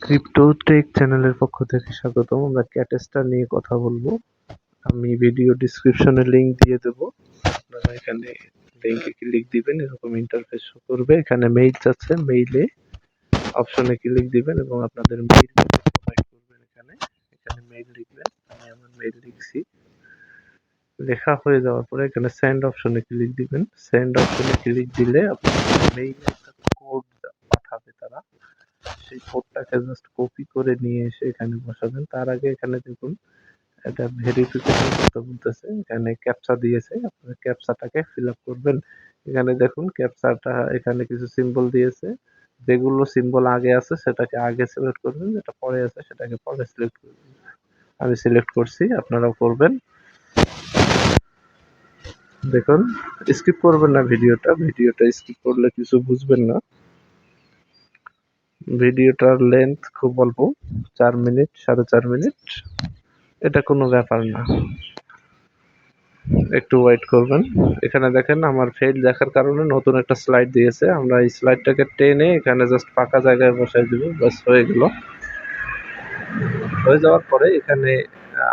Crypto take চ্যানেলের পক্ষ থেকে স্বাগতম। আমরা ক্যাটস্টার নিয়ে কথা বলবো। আমি ভিডিও ডিসক্রিপশনে লিংক দিয়ে দেবো। আপনারা এখানে লিংকে ক্লিক দিবেন, এরকম ইন্টারফেস শো করবে। এখানে মেইল আছে, মেইলে অপশনে ক্লিক দিবেন এবং আপনাদের মেইল প্রোভাইড করবেন। এখানে এখানে মেইল লিখবেন। আমি আমার মেইল লিখছি। লেখা হয়ে যাওয়ার পরে এখানে সেন্ড অপশনে ক্লিক দিবেন। সেন্ড অপশনে ক্লিক দিলে আপনাদের মেইলে একটা কোড পাঠাবে তারা। সেই কোডটাকে জাস্ট কপি করে নিয়ে এসে এখানে বসাবেন। তার আগে এখানে দেখুন এটা ভেরিফিকেশন করতে বলতেছে। এখানে ক্যাপচা দিয়েছে, আপনার ক্যাপচাটাকে ফিল আপ করবেন। এখানে দেখুন ক্যাপচাটা এখানে কিছু সিম্বল দিয়েছে। যেগুলো সিম্বল আগে আছে সেটাকে আগে সিলেক্ট করবেন, যেটা পরে আছে সেটাকে পরে সিলেক্ট করবেন। আমি সিলেক্ট করছি, আপনারাও করবেন। দেখুন, স্কিপ করবেন না ভিডিওটা। ভিডিওটা স্কিপ করলে কিছু বুঝবেন না। ভিডিওটার লেন্থ খুব অল্প, 4 মিনিট, 4.5 মিনিট। এটা কোনো ব্যাপার না, একটু ওয়েট করবেন। এখানে দেখেন আমার ফেল দেখার কারণে নতুন একটা স্লাইড দিয়েছে। আমরা এই স্লাইডটাকে টেনে এখানে জাস্ট ফাঁকা জায়গায় বসাই দিব, বাস হয়ে গেল। হয়ে যাওয়ার পরে এখানে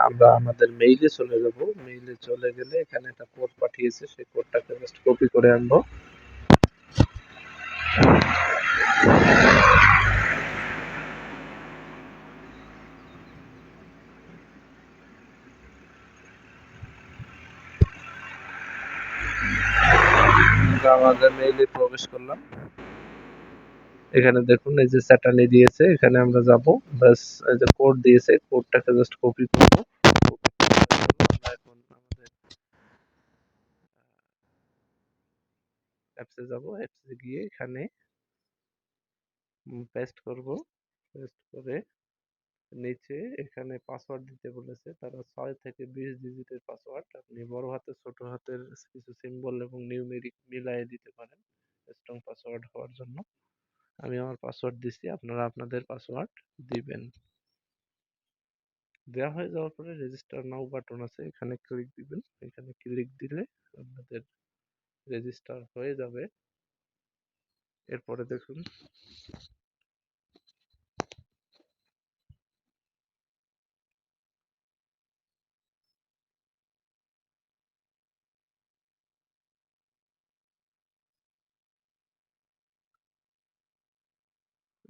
আমরা আমাদের মেইলে চলে যাব। মেইলে চলে গেলে এখানে একটা কোড পাঠিয়েছে, সেই কোডটাকে জাস্ট কপি করে আনবো। আমরা আমাদের মেইলে প্রবেশ করলাম। এখানে দেখুন এই যে স্যাটার্নি দিয়েছে, এখানে আমরা যাব। বাস এই যে কোড দিয়েছে, কোডটাকে জাস্ট কপি করব। আমরা এখন আমাদের অ্যাপসে যাব। অ্যাপসে গিয়ে এখানে পেস্ট করব। পেস্ট করে নিচে এখানে পাসওয়ার্ড দিতে বলেছে তারা। 6 থেকে 20 ডিজিটের পাসওয়ার্ড। আপনি বড় হাতের ছোট হাতের কিছু সিম্বল এবং নিউমেরিক মিলায়ে দিতে পারেন স্ট্রং পাসওয়ার্ড হওয়ার জন্য। আমি আমার পাসওয়ার্ড দিচ্ছি, আপনারা আপনাদের পাসওয়ার্ড দিবেন। দেওয়া হয়ে যাওয়ার পরে রেজিস্টার নাও বাটন আছে, এখানে ক্লিক দিবেন। এখানে ক্লিক দিলে আপনাদের রেজিস্টার হয়ে যাবে। এরপরে দেখুন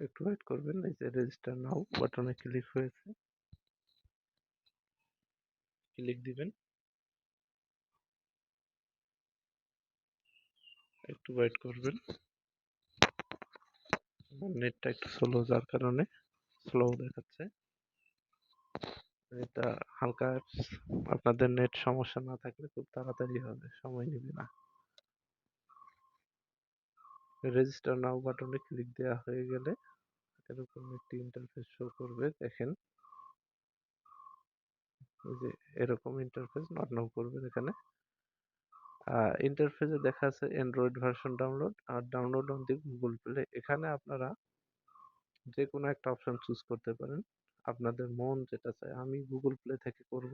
একটু ওয়েট করবেন। এই যে রেজিস্টার নাও বাটনে ক্লিক হয়েছে, ক্লিক দিবেন। একটু ওয়েট করবেন, নেটটা একটু স্লো যার কারণে স্লো দেখাচ্ছে। এটা হালকা অ্যাপস, আপনাদের নেট সমস্যা না থাকলে খুব তাড়াতাড়ি হবে, সময় নেবে না। রেজিস্টার নাও বাটনে ক্লিক দেওয়া হয়ে গেলে এরকম একটি ইন্টারফেস শো করবে। দেখেন এই যে এরকম ইন্টারফেস নট নাও করবেন। এখানে ইন্টারফেসে দেখা আছে অ্যান্ড্রয়েড ভার্সন ডাউনলোড আর download on the Google Play. এখানে আপনারা যে কোনো একটা অপশন চুজ করতে পারেন, আপনাদের মন যেটা চায়। আমি গুগল প্লে থেকে করব।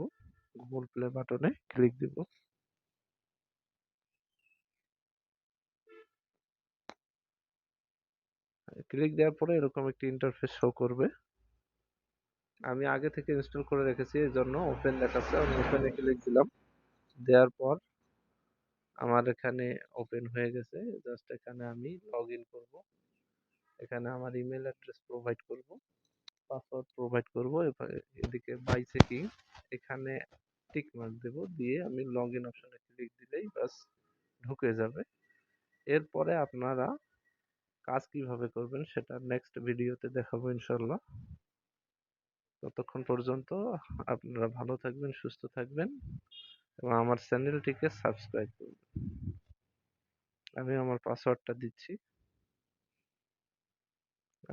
গুগল প্লে বাটনে ক্লিক দিব। ক্লিক দেওয়ার পরে এরকম একটি ইন্টারফেস শো করবে। আমি আগে থেকে ইনস্টল করে রেখেছি, এই জন্য ওপেন দেখাচ্ছে। আমি ওপেনে ক্লিক দিলাম। দেওয়ার পর আমার এখানে ওপেন হয়ে গেছে। জাস্ট এখানে আমি লগ ইন করবো। এখানে আমার ইমেল অ্যাড্রেস প্রোভাইড করব, পাসওয়ার্ড প্রোভাইড করব। এদিকে বাই চেকিং এখানে টিক মার্ক দেব, দিয়ে আমি লগ ইন অপশনে ক্লিক দিলেই বাস ঢুকে যাবে। এরপরে আপনারা কাজ কিভাবে করবেন সেটা নেক্সট ভিডিওতে দেখাবো ইনশাল্লাহ। ততক্ষণ পর্যন্ত আপনারা ভালো থাকবেন, সুস্থ থাকবেন এবং আমার চ্যানেলটিকে সাবস্ক্রাইব করবেন। আমি আমার পাসওয়ার্ডটা দিচ্ছি,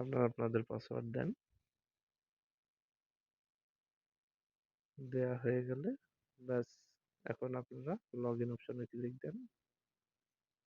আপনারা আপনাদের পাসওয়ার্ড দেন। দেয়া হয়ে গেলে ব্যাস এখন আপনারা লগ ইন অপশনে ক্লিক দেন।